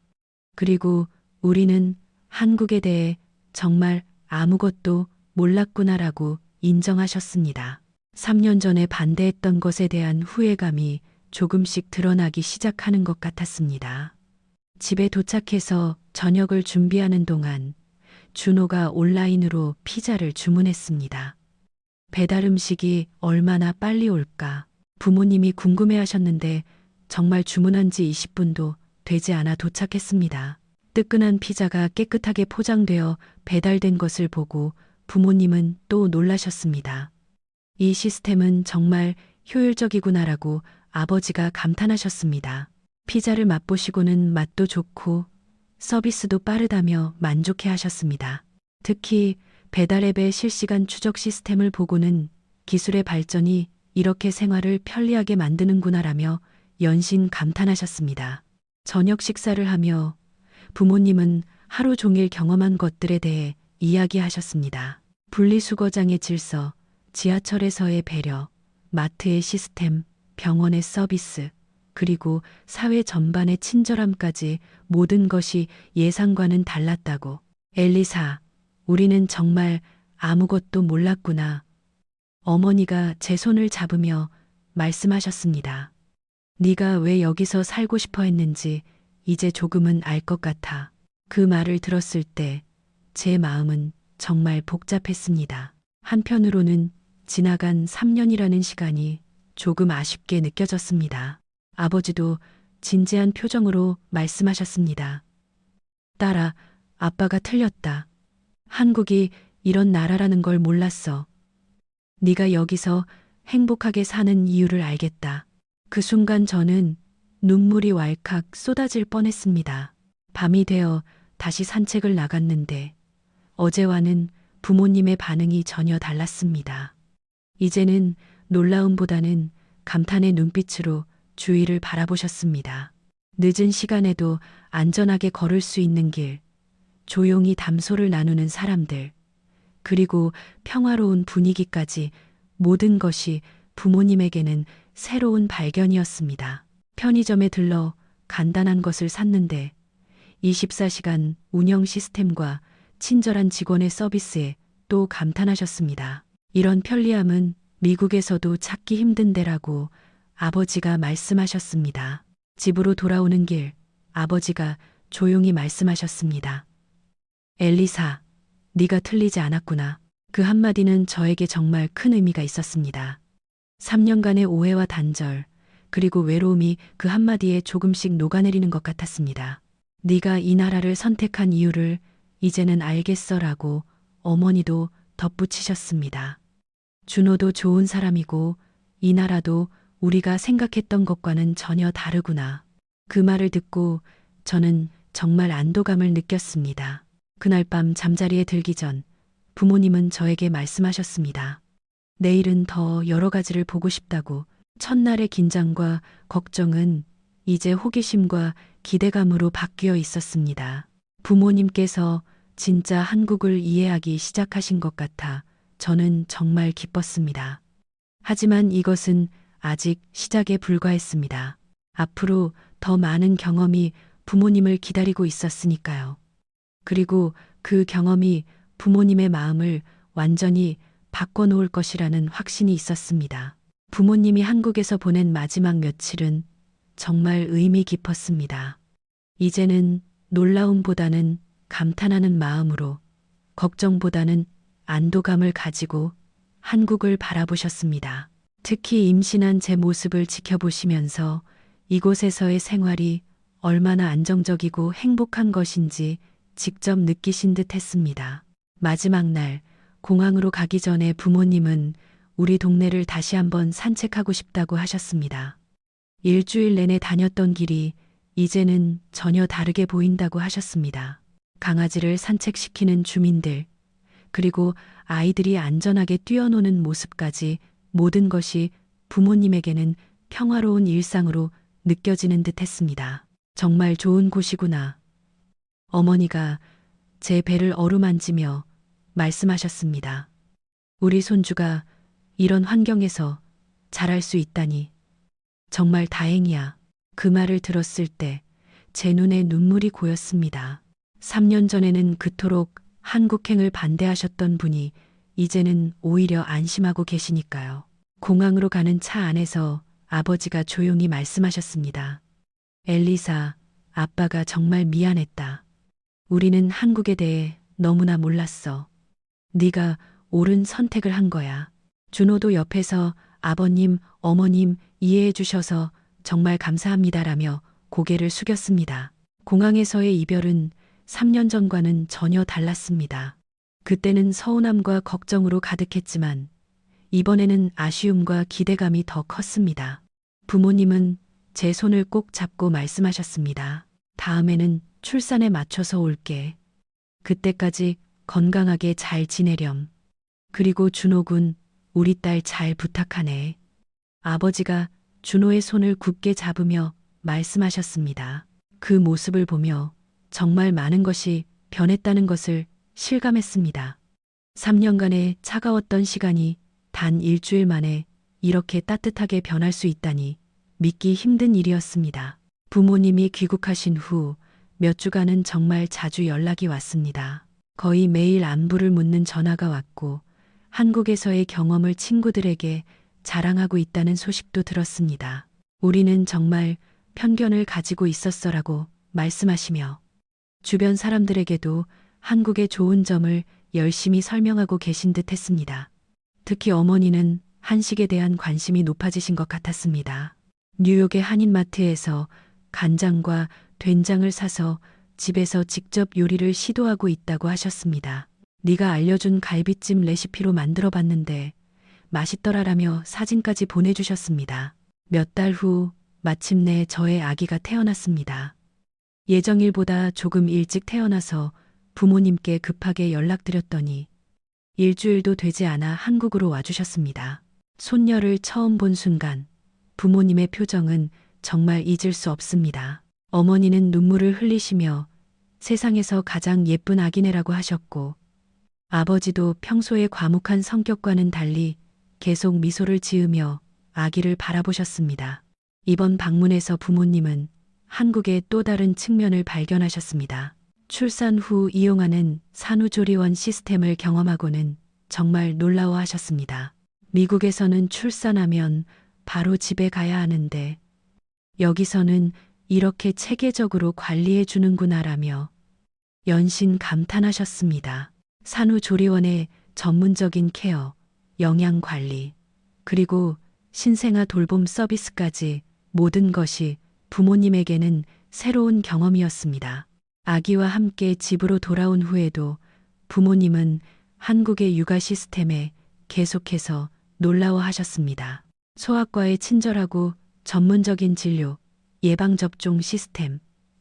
그리고 우리는 한국에 대해 정말 아무것도 몰랐구나라고 인정하셨습니다. 3년 전에 반대했던 것에 대한 후회감이 조금씩 드러나기 시작하는 것 같았습니다. 집에 도착해서 저녁을 준비하는 동안 준호가 온라인으로 피자를 주문했습니다. 배달 음식이 얼마나 빨리 올까 부모님이 궁금해하셨는데 정말 주문한 지 20분도 되지 않아 도착했습니다. 뜨끈한 피자가 깨끗하게 포장되어 배달된 것을 보고 부모님은 또 놀라셨습니다. 이 시스템은 정말 효율적이구나라고 아버지가 감탄하셨습니다. 피자를 맛보시고는 맛도 좋고 서비스도 빠르다며 만족해 하셨습니다. 특히 배달앱의 실시간 추적 시스템을 보고는 기술의 발전이 이렇게 생활을 편리하게 만드는구나라며 연신 감탄하셨습니다. 저녁 식사를 하며 부모님은 하루 종일 경험한 것들에 대해 이야기하셨습니다. 분리수거장의 질서, 지하철에서의 배려, 마트의 시스템, 병원의 서비스, 그리고 사회 전반의 친절함까지 모든 것이 예상과는 달랐다고. 엘리사, 우리는 정말 아무것도 몰랐구나. 어머니가 제 손을 잡으며 말씀하셨습니다. 네가 왜 여기서 살고 싶어 했는지 이제 조금은 알 것 같아. 그 말을 들었을 때 제 마음은 정말 복잡했습니다. 한편으로는 지나간 3년이라는 시간이 조금 아쉽게 느껴졌습니다. 아버지도 진지한 표정으로 말씀하셨습니다. 딸아, 아빠가 틀렸다. 한국이 이런 나라라는 걸 몰랐어. 네가 여기서 행복하게 사는 이유를 알겠다. 그 순간 저는 눈물이 왈칵 쏟아질 뻔했습니다. 밤이 되어 다시 산책을 나갔는데 어제와는 부모님의 반응이 전혀 달랐습니다. 이제는 놀라움보다는 감탄의 눈빛으로 주위를 바라보셨습니다. 늦은 시간에도 안전하게 걸을 수 있는 길, 조용히 담소를 나누는 사람들, 그리고 평화로운 분위기까지 모든 것이 부모님에게는 새로운 발견이었습니다. 편의점에 들러 간단한 것을 샀는데 24시간 운영 시스템과 친절한 직원의 서비스에 또 감탄하셨습니다. 이런 편리함은 미국에서도 찾기 힘든데라고 아버지가 말씀하셨습니다. 집으로 돌아오는 길, 아버지가 조용히 말씀하셨습니다. 엘리사, 네가 틀리지 않았구나. 그 한마디는 저에게 정말 큰 의미가 있었습니다. 3년간의 오해와 단절, 그리고 외로움이 그 한마디에 조금씩 녹아내리는 것 같았습니다. 네가 이 나라를 선택한 이유를 이제는 알겠어라고 어머니도 덧붙이셨습니다. 준호도 좋은 사람이고 이 나라도 우리가 생각했던 것과는 전혀 다르구나. 그 말을 듣고 저는 정말 안도감을 느꼈습니다. 그날 밤 잠자리에 들기 전 부모님은 저에게 말씀하셨습니다. 내일은 더 여러 가지를 보고 싶다고. 첫날의 긴장과 걱정은 이제 호기심과 기대감으로 바뀌어 있었습니다. 부모님께서 진짜 한국을 이해하기 시작하신 것 같아 저는 정말 기뻤습니다. 하지만 이것은 아직 시작에 불과했습니다. 앞으로 더 많은 경험이 부모님을 기다리고 있었으니까요. 그리고 그 경험이 부모님의 마음을 완전히 바꿔놓을 것이라는 확신이 있었습니다. 부모님이 한국에서 보낸 마지막 며칠은 정말 의미 깊었습니다. 이제는 놀라움보다는 감탄하는 마음으로, 걱정보다는 안도감을 가지고 한국을 바라보셨습니다. 특히 임신한 제 모습을 지켜보시면서 이곳에서의 생활이 얼마나 안정적이고 행복한 것인지 직접 느끼신 듯 했습니다. 마지막 날, 공항으로 가기 전에 부모님은 우리 동네를 다시 한번 산책하고 싶다고 하셨습니다. 일주일 내내 다녔던 길이 이제는 전혀 다르게 보인다고 하셨습니다. 강아지를 산책시키는 주민들, 그리고 아이들이 안전하게 뛰어노는 모습까지 모든 것이 부모님에게는 평화로운 일상으로 느껴지는 듯 했습니다. 정말 좋은 곳이구나. 어머니가 제 배를 어루만지며 말씀하셨습니다. 우리 손주가 이런 환경에서 자랄 수 있다니 정말 다행이야. 그 말을 들었을 때 제 눈에 눈물이 고였습니다. 3년 전에는 그토록 한국행을 반대하셨던 분이 이제는 오히려 안심하고 계시니까요. 공항으로 가는 차 안에서 아버지가 조용히 말씀하셨습니다. 엘리사, 아빠가 정말 미안했다. 우리는 한국에 대해 너무나 몰랐어. 네가 옳은 선택을 한 거야. 준호도 옆에서 아버님, 어머님 이해해 주셔서 정말 감사합니다라며 고개를 숙였습니다. 공항에서의 이별은 3년 전과는 전혀 달랐습니다. 그때는 서운함과 걱정으로 가득했지만 이번에는 아쉬움과 기대감이 더 컸습니다. 부모님은 제 손을 꼭 잡고 말씀하셨습니다. 다음에는 출산에 맞춰서 올게. 그때까지 건강하게 잘 지내렴. 그리고 준호군, 우리 딸 잘 부탁하네. 아버지가 준호의 손을 굳게 잡으며 말씀하셨습니다. 그 모습을 보며 정말 많은 것이 변했다는 것을 실감했습니다. 3년간의 차가웠던 시간이 단 일주일 만에 이렇게 따뜻하게 변할 수 있다니 믿기 힘든 일이었습니다. 부모님이 귀국하신 후 몇 주간은 정말 자주 연락이 왔습니다. 거의 매일 안부를 묻는 전화가 왔고 한국에서의 경험을 친구들에게 자랑하고 있다는 소식도 들었습니다. 우리는 정말 편견을 가지고 있었어라고 말씀하시며 주변 사람들에게도 한국의 좋은 점을 열심히 설명하고 계신 듯 했습니다. 특히 어머니는 한식에 대한 관심이 높아지신 것 같았습니다. 뉴욕의 한인마트에서 간장과 된장을 사서 집에서 직접 요리를 시도하고 있다고 하셨습니다. 네가 알려준 갈비찜 레시피로 만들어 봤는데 맛있더라라며 사진까지 보내주셨습니다. 몇 달 후 마침내 저의 아기가 태어났습니다. 예정일보다 조금 일찍 태어나서 부모님께 급하게 연락드렸더니 일주일도 되지 않아 한국으로 와주셨습니다. 손녀를 처음 본 순간 부모님의 표정은 정말 잊을 수 없습니다. 어머니는 눈물을 흘리시며 세상에서 가장 예쁜 아기네라고 하셨고, 아버지도 평소의 과묵한 성격과는 달리 계속 미소를 지으며 아기를 바라보셨습니다. 이번 방문에서 부모님은 한국의 또 다른 측면을 발견하셨습니다. 출산 후 이용하는 산후조리원 시스템을 경험하고는 정말 놀라워하셨습니다. 미국에서는 출산하면 바로 집에 가야 하는데 여기서는 이렇게 체계적으로 관리해 주는구나라며 연신 감탄하셨습니다. 산후조리원의 전문적인 케어, 영양관리, 그리고 신생아 돌봄 서비스까지 모든 것이 부모님에게는 새로운 경험이었습니다. 아기와 함께 집으로 돌아온 후에도 부모님은 한국의 육아 시스템에 계속해서 놀라워하셨습니다. 소아과의 친절하고 전문적인 진료, 예방접종 시스템,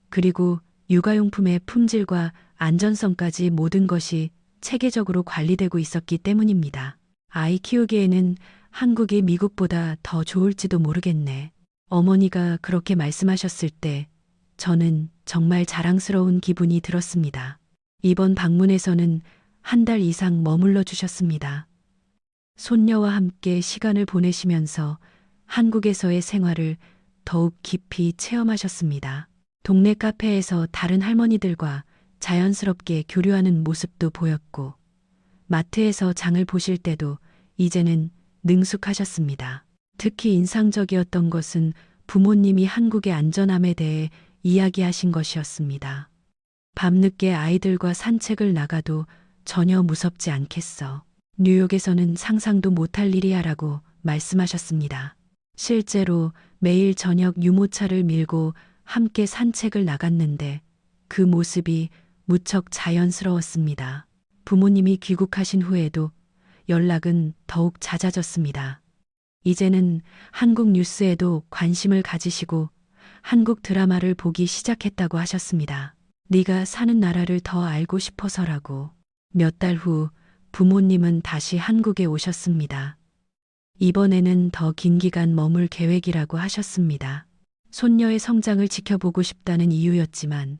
그리고 육아용품의 품질과 안전성까지 모든 것이 체계적으로 관리되고 있었기 때문입니다. 아이 키우기에는 한국이 미국보다 더 좋을지도 모르겠네. 어머니가 그렇게 말씀하셨을 때 저는 정말 자랑스러운 기분이 들었습니다. 이번 방문에서는 한 달 이상 머물러 주셨습니다. 손녀와 함께 시간을 보내시면서 한국에서의 생활을 더욱 깊이 체험하셨습니다. 동네 카페에서 다른 할머니들과 자연스럽게 교류하는 모습도 보였고, 마트에서 장을 보실 때도 이제는 능숙하셨습니다. 특히 인상적이었던 것은 부모님이 한국의 안전함에 대해 이야기하신 것이었습니다. 밤늦게 아이들과 산책을 나가도 전혀 무섭지 않겠어. 뉴욕에서는 상상도 못할 일이야라고 말씀하셨습니다. 실제로 매일 저녁 유모차를 밀고 함께 산책을 나갔는데 그 모습이 무척 자연스러웠습니다. 부모님이 귀국하신 후에도 연락은 더욱 잦아졌습니다. 이제는 한국 뉴스에도 관심을 가지시고 한국 드라마를 보기 시작했다고 하셨습니다. 네가 사는 나라를 더 알고 싶어서라고. 몇 달 후 부모님은 다시 한국에 오셨습니다. 이번에는 더 긴 기간 머물 계획이라고 하셨습니다. 손녀의 성장을 지켜보고 싶다는 이유였지만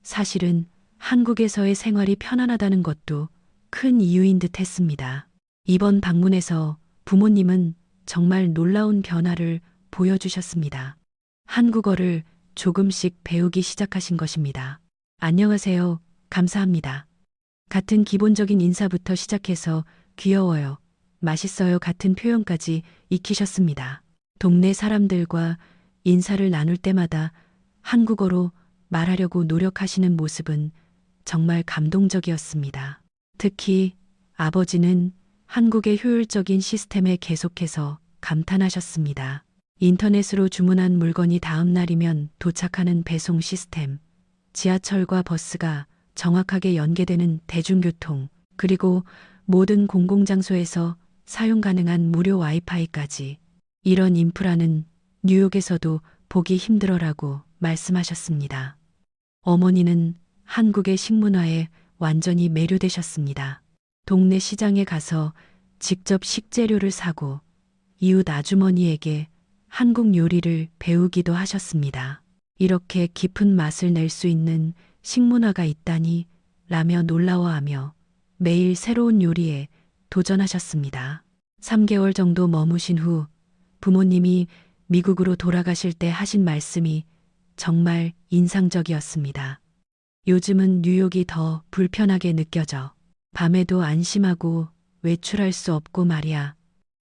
사실은 한국에서의 생활이 편안하다는 것도 큰 이유인 듯 했습니다. 이번 방문에서 부모님은 정말 놀라운 변화를 보여주셨습니다. 한국어를 조금씩 배우기 시작하신 것입니다. 안녕하세요. 감사합니다. 같은 기본적인 인사부터 시작해서 귀여워요, 맛있어요 같은 표현까지 익히셨습니다. 동네 사람들과 인사를 나눌 때마다 한국어로 말하려고 노력하시는 모습은 정말 감동적이었습니다. 특히 아버지는 한국의 효율적인 시스템에 계속해서 감탄하셨습니다. 인터넷으로 주문한 물건이 다음 날이면 도착하는 배송 시스템, 지하철과 버스가 정확하게 연계되는 대중교통, 그리고 모든 공공장소에서 사용 가능한 무료 와이파이까지, 이런 인프라는 뉴욕에서도 보기 힘들어라고 말씀하셨습니다. 어머니는 한국의 식문화에 완전히 매료되셨습니다. 동네 시장에 가서 직접 식재료를 사고 이웃 아주머니에게 한국 요리를 배우기도 하셨습니다. 이렇게 깊은 맛을 낼 수 있는 식문화가 있다니 라며 놀라워하며 매일 새로운 요리에 도전하셨습니다. 3개월 정도 머무신 후 부모님이 미국으로 돌아가실 때 하신 말씀이 정말 인상적이었습니다. 요즘은 뉴욕이 더 불편하게 느껴져. 밤에도 안심하고 외출할 수 없고 말이야.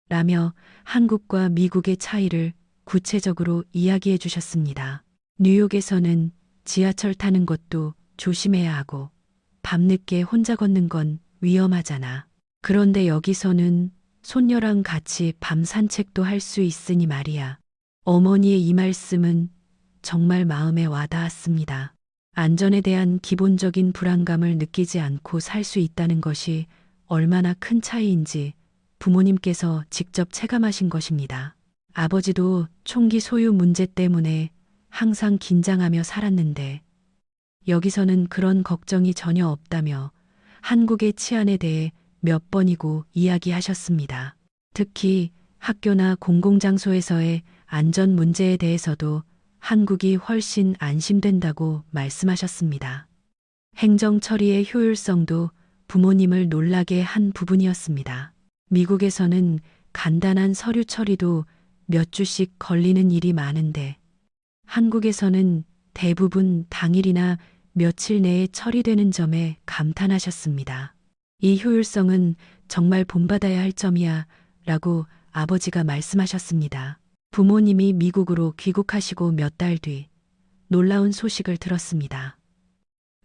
라며 한국과 미국의 차이를 구체적으로 이야기해 주셨습니다. 뉴욕에서는 지하철 타는 것도 조심해야 하고 밤늦게 혼자 걷는 건 위험하잖아. 그런데 여기서는 손녀랑 같이 밤 산책도 할 수 있으니 말이야. 어머니의 이 말씀은 정말 마음에 와닿았습니다. 안전에 대한 기본적인 불안감을 느끼지 않고 살 수 있다는 것이 얼마나 큰 차이인지 부모님께서 직접 체감하신 것입니다. 아버지도 총기 소유 문제 때문에 항상 긴장하며 살았는데 여기서는 그런 걱정이 전혀 없다며 한국의 치안에 대해 몇 번이고 이야기하셨습니다. 특히 학교나 공공장소에서의 안전 문제에 대해서도 한국이 훨씬 안심된다고 말씀하셨습니다. 행정 처리의 효율성도 부모님을 놀라게 한 부분이었습니다. 미국에서는 간단한 서류 처리도 몇 주씩 걸리는 일이 많은데 한국에서는 대부분 당일이나 며칠 내에 처리되는 점에 감탄하셨습니다. 이 효율성은 정말 본받아야 할 점이야 라고 아버지가 말씀하셨습니다. 부모님이 미국으로 귀국하시고 몇 달 뒤 놀라운 소식을 들었습니다.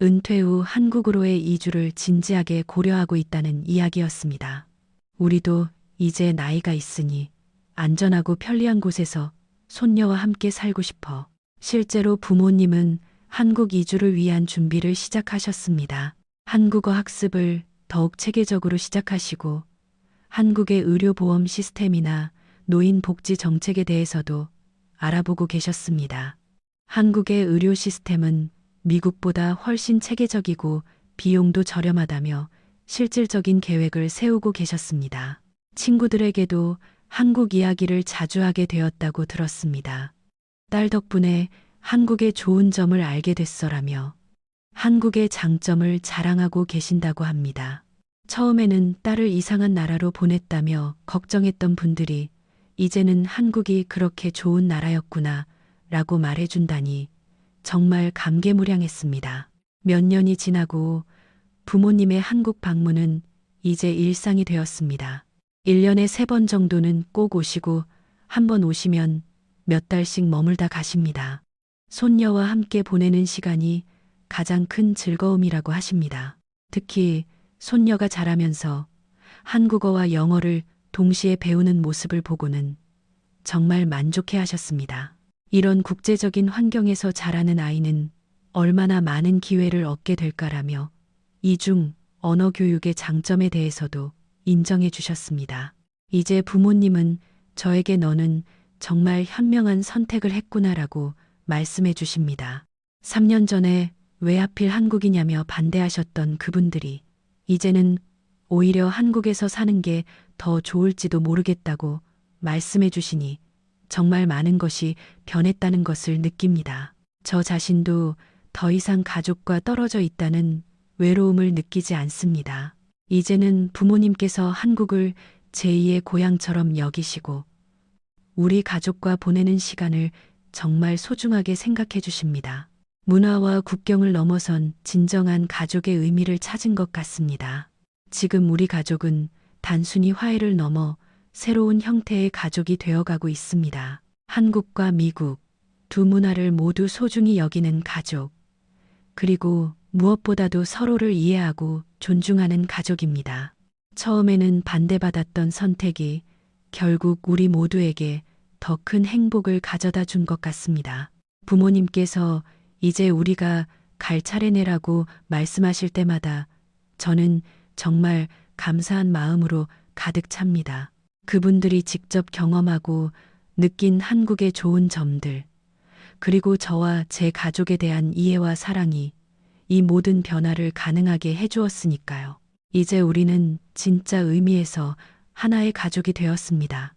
은퇴 후 한국으로의 이주를 진지하게 고려하고 있다는 이야기였습니다. 우리도 이제 나이가 있으니 안전하고 편리한 곳에서 손녀와 함께 살고 싶어. 실제로 부모님은 한국 이주를 위한 준비를 시작하셨습니다. 한국어 학습을 더욱 체계적으로 시작하시고 한국의 의료보험 시스템이나 노인 복지 정책에 대해서도 알아보고 계셨습니다. 한국의 의료 시스템은 미국보다 훨씬 체계적이고 비용도 저렴하다며 실질적인 계획을 세우고 계셨습니다. 친구들에게도 한국 이야기를 자주 하게 되었다고 들었습니다. 딸 덕분에 한국의 좋은 점을 알게 됐어라며 한국의 장점을 자랑하고 계신다고 합니다. 처음에는 딸을 이상한 나라로 보냈다며 걱정했던 분들이 이제는 한국이 그렇게 좋은 나라였구나 라고 말해준다니 정말 감개무량했습니다. 몇 년이 지나고 부모님의 한국 방문은 이제 일상이 되었습니다. 1년에 3번 정도는 꼭 오시고 한 번 오시면 몇 달씩 머물다 가십니다. 손녀와 함께 보내는 시간이 가장 큰 즐거움이라고 하십니다. 특히 손녀가 자라면서 한국어와 영어를 동시에 배우는 모습을 보고는 정말 만족해 하셨습니다. 이런 국제적인 환경에서 자라는 아이는 얼마나 많은 기회를 얻게 될까라며 이중 언어 교육의 장점에 대해서도 인정해 주셨습니다. 이제 부모님은 저에게 너는 정말 현명한 선택을 했구나라고 말씀해 주십니다. 3년 전에 왜 하필 한국이냐며 반대하셨던 그분들이 이제는 오히려 한국에서 사는 게 더 좋을지도 모르겠다고 말씀해 주시니 정말 많은 것이 변했다는 것을 느낍니다. 저 자신도 더 이상 가족과 떨어져 있다는 외로움을 느끼지 않습니다. 이제는 부모님께서 한국을 제2의 고향처럼 여기시고 우리 가족과 보내는 시간을 정말 소중하게 생각해 주십니다. 문화와 국경을 넘어선 진정한 가족의 의미를 찾은 것 같습니다. 지금 우리 가족은 단순히 화해를 넘어 새로운 형태의 가족이 되어가고 있습니다. 한국과 미국, 두 문화를 모두 소중히 여기는 가족, 그리고 무엇보다도 서로를 이해하고 존중하는 가족입니다. 처음에는 반대받았던 선택이 결국 우리 모두에게 더 큰 행복을 가져다 준 것 같습니다. 부모님께서 이제 우리가 갈 차례네라고 말씀하실 때마다 저는 정말 감사한 마음으로 가득 찹니다. 그분들이 직접 경험하고 느낀 한국의 좋은 점들, 그리고 저와 제 가족에 대한 이해와 사랑이 이 모든 변화를 가능하게 해주었으니까요. 이제 우리는 진짜 의미에서 하나의 가족이 되었습니다.